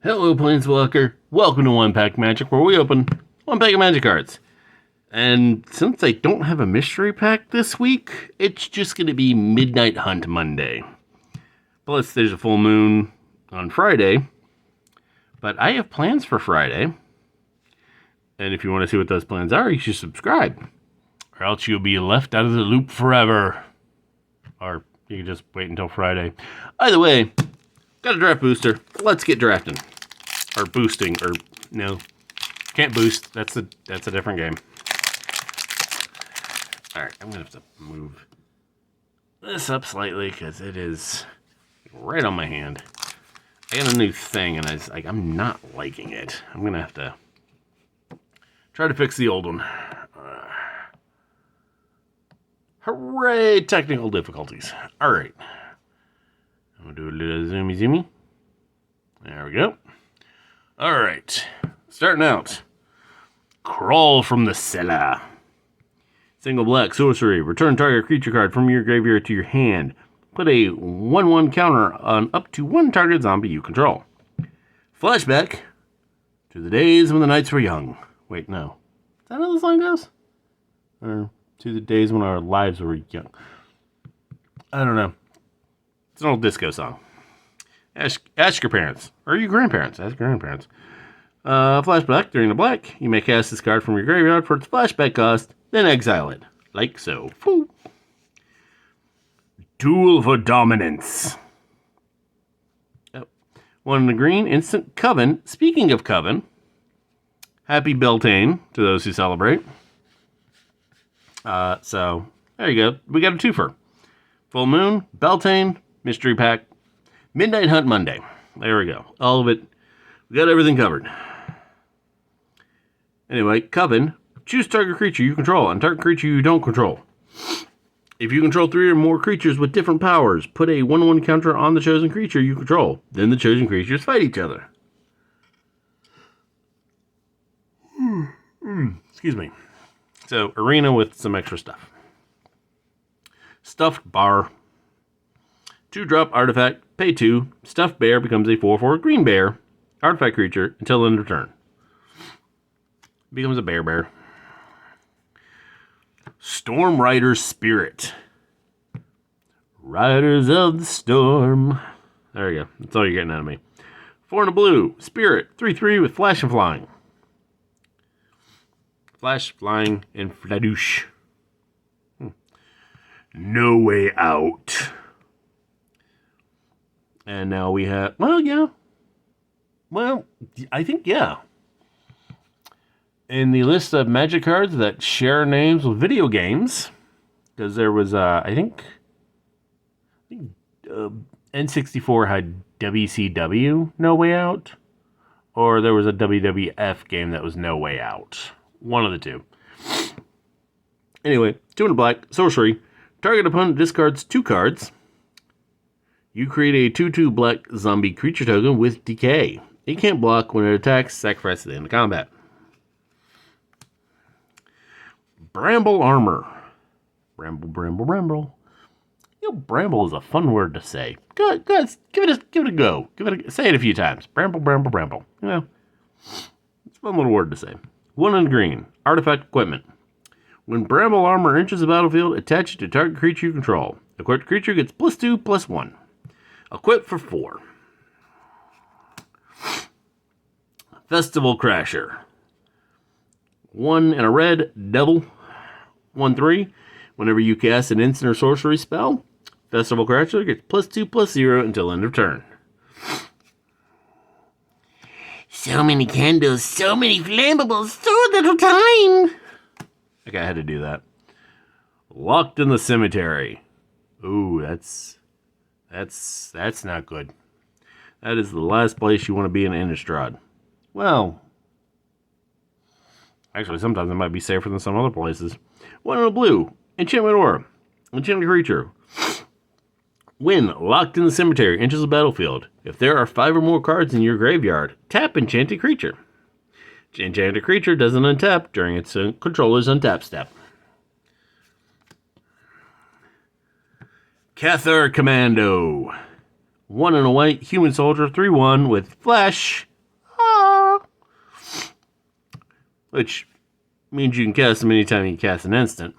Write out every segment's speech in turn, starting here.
Hello, Planeswalker. Welcome to One Pack Magic, where we open one pack of Magic cards. And since I don't have a mystery pack this week, it's just going to be Midnight Hunt Monday. Plus, there's a full moon on Friday. But I have plans for Friday. And if you want to see what those plans are, you should subscribe. Or else you'll be left out of the loop forever. Or you can just wait until Friday. Either way, got a draft booster. Let's get drafting. Or boosting. Or, no. Can't boost. That's a different game. Alright, I'm going to have to move this up slightly because it is right on my hand. I got a new thing and I'm not liking it. I'm going to have to try to fix the old one. Hooray! Technical difficulties. Alright. I'm going to do a little zoomy. There we go. Alright. Starting out. Crawl from the cellar. Single black sorcery. Return target creature card from your graveyard to your hand. Put a 1/1 counter on up to one target zombie you control. Flashback to the days when the knights were young. Wait, no. Is that how the song goes? Or to the days when our lives were young. I don't know. It's an old disco song. Ask your parents. Or your grandparents. Ask your grandparents. Flashback. During the black, you may cast this card from your graveyard for its flashback cost, then exile it. Like so. Foo. Duel for Dominance. Oh. One in the green, instant Coven. Speaking of Coven, happy Beltane to those who celebrate. So, there you go. We got a twofer. Full Moon, Beltane, Mystery Pack, Midnight Hunt Monday. There we go. All of it. We got everything covered. Anyway, Coven. Choose target creature you control and target creature you don't control. If you control 3 or more creatures with different powers, put a 1/1 counter on the chosen creature you control. Then the chosen creatures fight each other. Excuse me. So, arena with some extra stuff. Stuffed Bar. 2-drop artifact, pay 2. Stuffed Bear becomes a 4/4 green bear. Artifact creature until end of turn. Becomes a bear. Storm Rider's Spirit. Riders of the Storm. There you go. That's all you're getting out of me. 4 and a blue. Spirit. 3/3 with flash and flying. Flash, flying, and fladouche. No Way Out. And now we have... I think, yeah. In the list of Magic cards that share names with video games, because there was, I think N64 had WCW No Way Out, or there was a WWF game that was No Way Out. One of the two. Anyway, 2 in a black, sorcery. Target opponent discards 2 cards. You create a 2/2 black zombie creature token with decay. It can't block when it attacks, sacrifice at the end of combat. Bramble Armor. Bramble. You know, bramble is a fun word to say. Go, guys, give it a go. Say it a few times. Bramble. You know, it's a fun little word to say. 1 in green. Artifact equipment. When Bramble Armor enters the battlefield, attach it to target creature you control. Equipped creature gets +2/+1. Equip for 4. Festival Crasher. 1 and a red, devil. 1/3. Whenever you cast an instant or sorcery spell, Festival Crasher gets +2/+0 until end of turn. So many candles, so many flammables, so little time. Okay, I had to do that. Locked in the Cemetery. Ooh, that's not good. That is the last place you want to be in Innistrad. Well, actually, sometimes it might be safer than some other places. 1 in a blue. Enchantment Aura. Enchanted creature. When Locked in the Cemetery enters the battlefield, if there are 5 or more cards in your graveyard, tap Enchanted Creature. Enchanted Creature doesn't untap during its controller's untap step. Cathar Commando. 1 and a white human soldier, 3/1 with flash which means you can cast them anytime you cast an instant.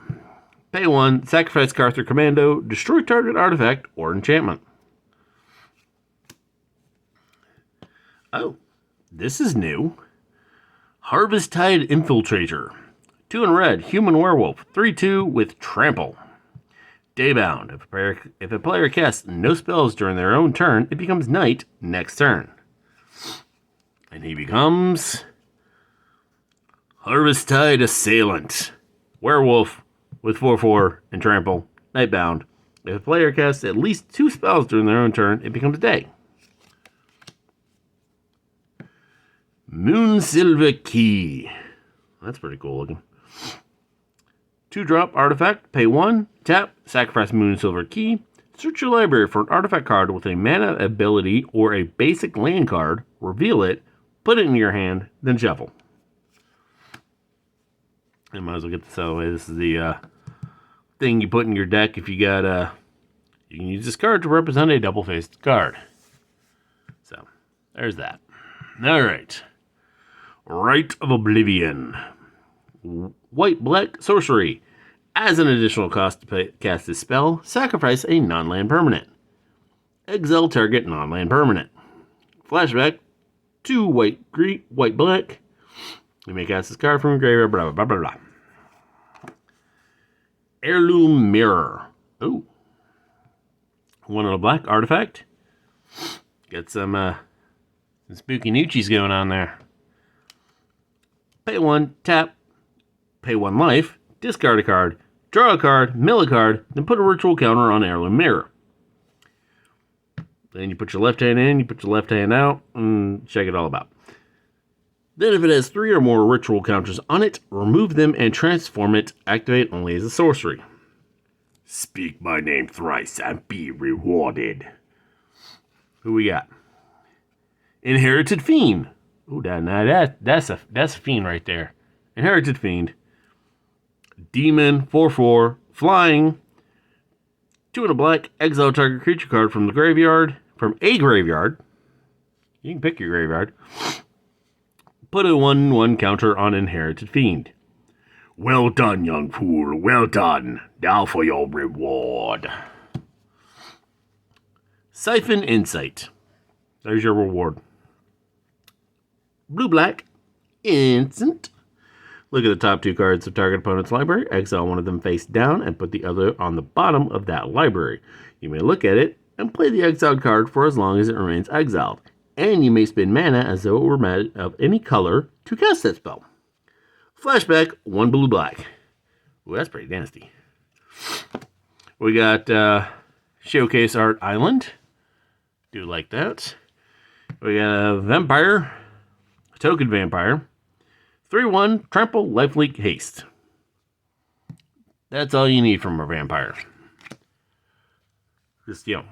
Pay 1, sacrifice card through commando, destroy target artifact or enchantment. Oh, this is new. Harvest Tide Infiltrator. 2 in red, human werewolf, 3/2 with trample. Daybound. If a player casts no spells during their own turn, it becomes night next turn. And he becomes Harvest Tide Assailant. Werewolf with 4/4 and trample. Nightbound. If a player casts at least 2 spells during their own turn, it becomes day. Moonsilver Key. That's pretty cool looking. 2-drop artifact. Pay 1. Tap. Sacrifice Moonsilver Key. Search your library for an artifact card with a mana ability or a basic land card. Reveal it. Put it in your hand. Then shuffle. I might as well get this out of the way. This is the thing you put in your deck if you got you can use this card to represent a double-faced card. So, there's that. Alright. Rite of Oblivion. White-black sorcery. As an additional cost to cast this spell, sacrifice a non-land permanent. Exile target non-land permanent. Flashback. 2 white-black. You may cast this card from your graveyard, blah, blah, blah, blah, blah. Heirloom Mirror. Ooh. 1 of a black artifact. Get some spooky noochies going on there. Pay 1, tap. Pay 1 life. Discard a card. Draw a card. Mill a card. Then put a ritual counter on Heirloom Mirror. Then you put your left hand in, you put your left hand out, and check it all about. Then if it has 3 or more ritual counters on it, remove them and transform it. Activate only as a sorcery. Speak my name thrice and be rewarded. Who we got? Inherited Fiend. Ooh, that's a fiend right there. Inherited Fiend. Demon, 4/4, flying. 2 in a black, exile target creature card from the graveyard. From a graveyard. You can pick your graveyard. Put a 1/1 counter on Inherited Fiend. Well done, young fool. Well done. Now for your reward. Siphon Insight. There's your reward. Blue-black. Instant. Look at the top 2 cards of target opponent's library. Exile one of them face down and put the other on the bottom of that library. You may look at it and play the exiled card for as long as it remains exiled. And you may spend mana as though it were mana of any color to cast that spell. Flashback, 1 blue-black. Ooh, that's pretty nasty. We got Showcase Art Island. Do like that. We got a Vampire. A Token Vampire. 3/1, trample, lifelink, haste. That's all you need from a vampire. Just, give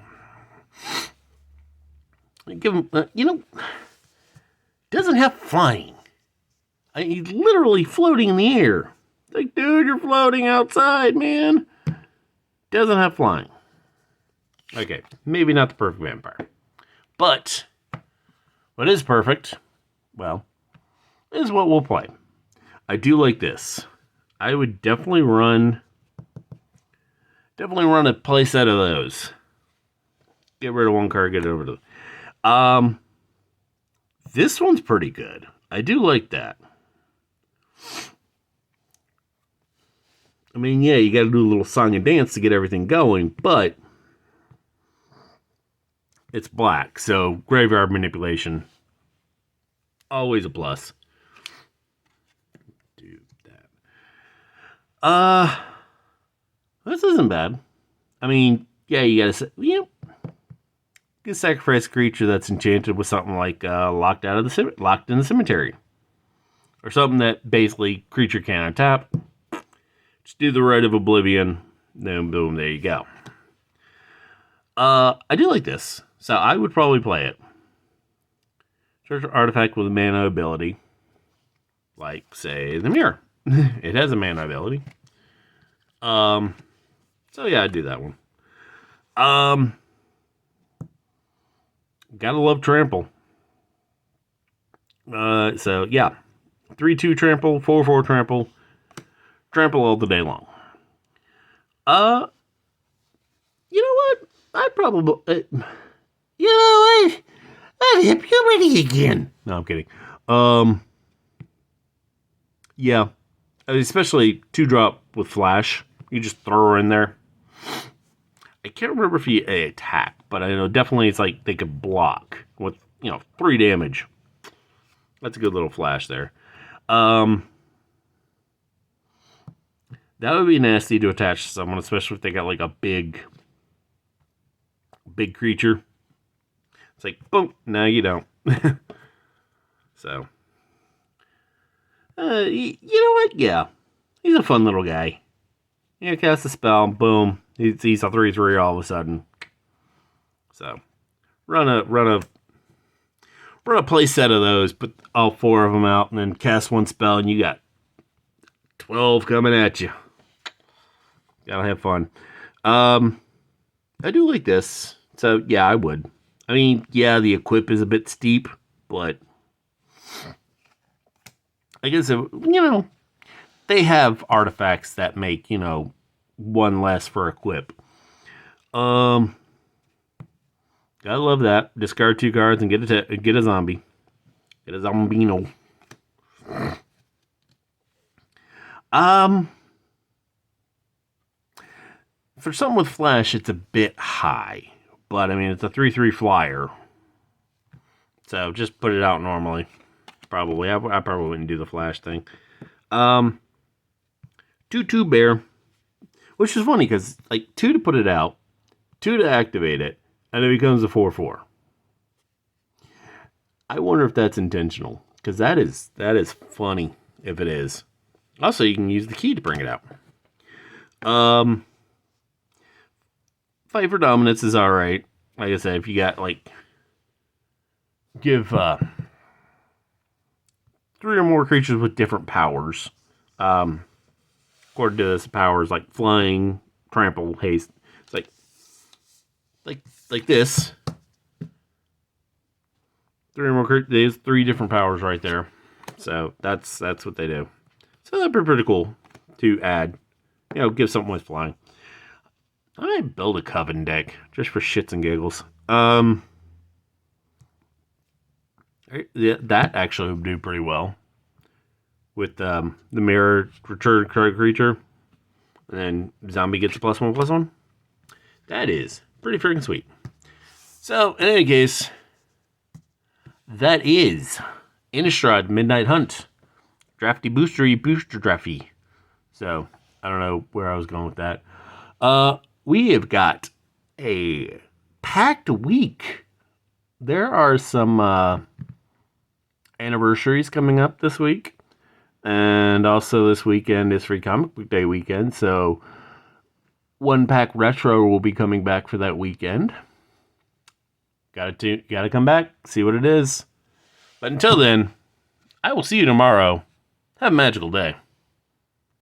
him, doesn't have flying. He's literally floating in the air. Like, dude, you're floating outside, man. Doesn't have flying. Okay, maybe not the perfect vampire. But what is perfect, well, is what we'll play. I do like this. I would definitely run a playset of those. Get rid of 1 card, get it over to this one's pretty good. I do like that. I mean, yeah, you got to do a little song and dance to get everything going, but it's black, so graveyard manipulation, always a plus. Do that. This isn't bad. I mean, yeah, you gotta, you can sacrifice a creature that's enchanted with something like locked in the cemetery, or something that basically creature can't untap. Just do the Rite of Oblivion, then boom, there you go. I do like this, so I would probably play it. Search an artifact with a mana ability, like, say, the mirror. It has a mana ability. So yeah, I'd do that one. Gotta love trample. So yeah, 3/2 trample, 4/4 trample, trample all the day long. You know what? I'd probably, I'd hit puberty again. No, I'm kidding. Yeah, especially 2-drop with flash. You just throw her in there. I can't remember if you attack, but I know definitely it's like they could block with 3 damage. That's a good little flash there. That would be nasty to attach to someone, especially if they got like a big creature. It's like, boom, no, you don't. So, you know what? Yeah, he's a fun little guy. Yeah, cast a spell, boom, he's a 3/3 all of a sudden. So, run a play set of those, put all 4 of them out, and then cast 1 spell, and you got 12 coming at you. Gotta have fun. I do like this, so yeah, I would. I mean, yeah, the equip is a bit steep, but I guess they have artifacts that make 1 less for equip. Gotta love that. Discard 2 cards and get a zombie. Get a zombino. For something with flash, it's a bit high, but I mean it's a 3/3 flyer, so just put it out normally. Probably, I probably wouldn't do the flash thing. 2/2 bear, which is funny because like 2 to put it out, 2 to activate it, and it becomes a 4/4. I wonder if that's intentional, because that is funny if it is. Also, you can use the key to bring it out. Fight for dominance is alright. Like I said, if you got give 3 or more creatures with different powers. According to this, powers like flying, trample, haste. It's like this. 3 or more creatures. There's 3 different powers right there. So that's what they do. So that'd be pretty cool to add. Give something with flying. I might build a Coven deck just for shits and giggles. That actually would do pretty well with the mirror return creature, and then zombie gets a +1/+1. That is pretty freaking sweet. So in any case, that is Innistrad Midnight Hunt, drafty booster drafty. So I don't know where I was going with that. We have got a packed week. There are some anniversaries coming up this week. And also this weekend is Free Comic Book Day weekend. So 1 Pack Retro will be coming back for that weekend. Gotta come back, see what it is. But until then, I will see you tomorrow. Have a magical day.